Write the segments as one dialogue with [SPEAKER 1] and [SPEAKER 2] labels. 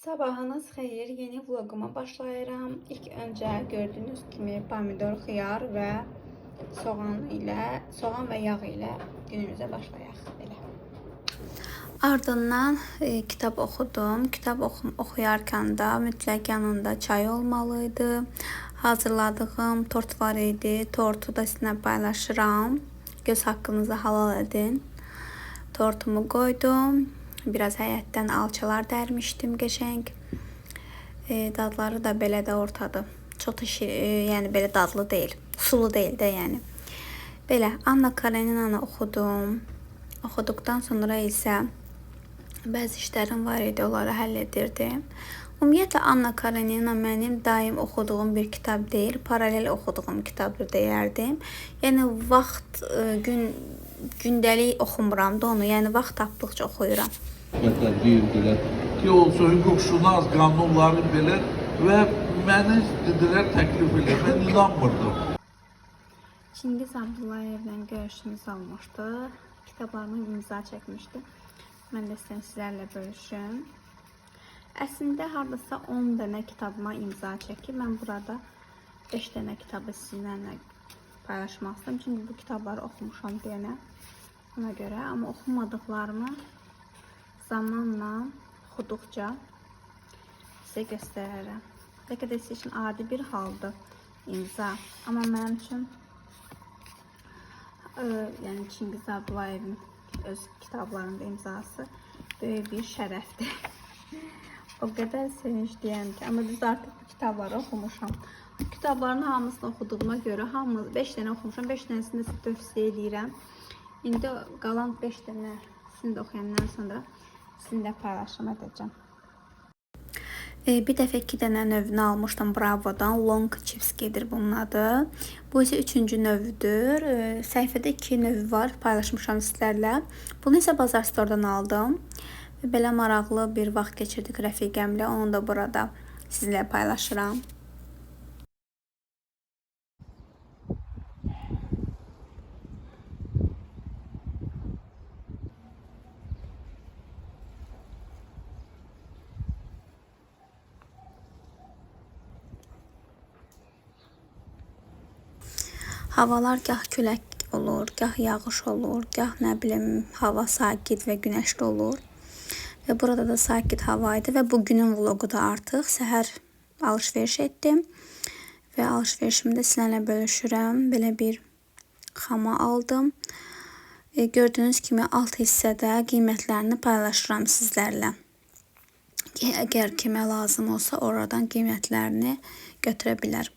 [SPEAKER 1] Sabahınız xeyir, yeni vloguma başlayıram. İlk öncə gördüyünüz kimi pomidor, xiyar və soğan və yağ ilə günümüzə başlayaq belə. Ardından kitab oxudum. Kitab oxuyarkən də mütləq yanında çay olmalıydı. Hazırladığım tort var idi. Tortu da sizinlə paylaşıram. Göz haqqınızı halal edin. Tortumu koydum. Biraz həyətdən alçalar dərmişdim qəşəng. Dadları da belə də ortadır. Çox yəni belə dadlı deyil. Sulu deyil də yəni. Belə Anna Kareninanı oxudum. Oxuduqdan sonra isə bəzi işlərim var idi, onları həll edirdim. Ümumiyyətlə Anna Karenina mənim daim oxuduğum bir kitab deyil, paralel oxuduğum kitabdır deyərdim. Yəni vaxt gündəlik oxumuram da onu, yəni vaxt tapdıqca oxuyuram.
[SPEAKER 2] Deyirdilər ki, olsa hüquqşünas qanunları belə və məni dedilər təklif elə, mən inanmırdım.
[SPEAKER 1] Çingiz Abdullayevlə görüşümüz olmuşdu. Kitablarımı imza çəkmişdi. Mən də sizlərlə bölüşüm. Əslində hardasa 10 dənə kitabıma imza çəkib. Mən burada 5 dənə kitabı sizlərlə paylaşmaq istəyirəm. Çünki bu kitabları oxumuşam deyənə. Ona görə, amma oxumadıqlarımı zamanla oxuduqca sizə göstərərəm. Bəlkə də sizin üçün adi bir haldır imza. Amma mənim üçün yəni Çingiz Abdullayevin öz kitablarında imzası böyük bir şərəfdir. O qədər sevincliyəm ki, amma düz artıq bu kitabları oxumuşam. Bu kitabların hamısını oxuduğuma görə 5 dənə oxumuşam. 5 dənəsini də tövsiyə edirəm. İndi qalan 5 dənə sizin də oxuyandan sonra sizinlə paylaşım edəcəm. Bir dəfə 2 dənə növünü almışdım Bravo'dan. Long Chipski'dir bunun adı. Bu isə 3-cü növüdür. Səhifədə 2 növü var. Paylaşmışam sizlərlə. Bunu isə Bazar Store'dan aldım. Belə maraqlı bir vaxt keçirdik rəfiqəmlə. Onu da burada sizinlə paylaşıram. Havalar gah külək olur, gah yağış olur, gah nə bilim hava sakit və günəşli olur. Və burada da sakit hava idi və bugünün vlogu da artıq səhər alış-veriş etdim. Və alış-verişimdə sizlərlə bölüşürəm. Belə bir xama aldım. Gördüyünüz kimi alt hissədə qiymətlərini paylaşıram sizlərlə. Əgər kimə lazım olsa oradan qiymətlərini götürə bilər.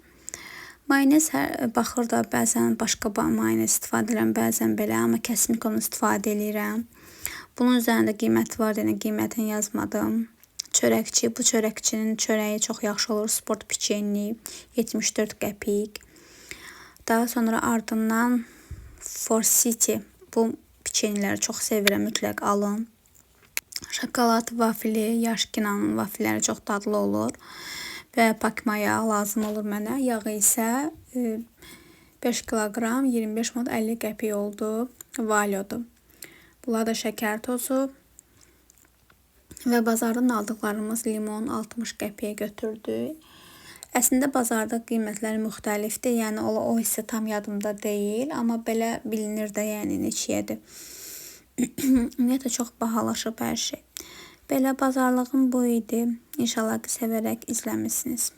[SPEAKER 1] Mayonez baxır da bəzən başqa mayonez istifadə edirəm, bəzən belə, amma kəsmik onu istifadə edirəm. Bunun üzərində qiymət var, yəni qiymətini yazmadım. Çörəkçi, bu çörəkçinin çörəyi çox yaxşı olur. Sport piçenli, 74 qəpik. Daha sonra ardından For City, bu piçenləri çox sevirəm, mütləq alın. Şokolad vafili, Yaşkinanın vafilləri çox dadlı olur. Və pakma yağ lazım olur mənə. Yağı isə 5 kiloqram 25 manat 50 qəpik oldu. Valyodur. Bunlar da şəkər tozu. Və bazardan aldıqlarımız limon 60 qəpiyə götürdük. Əslində bazarda qiymətləri müxtəlifdir. Yəni o hissə tam yadımda deyil. Amma belə bilinir də yəni neçəyədir. Ümumiyyətlə çox bahalaşıb hər şey. Belə bazarlığım bu idi. İnşallah sevərək izləmişsiniz.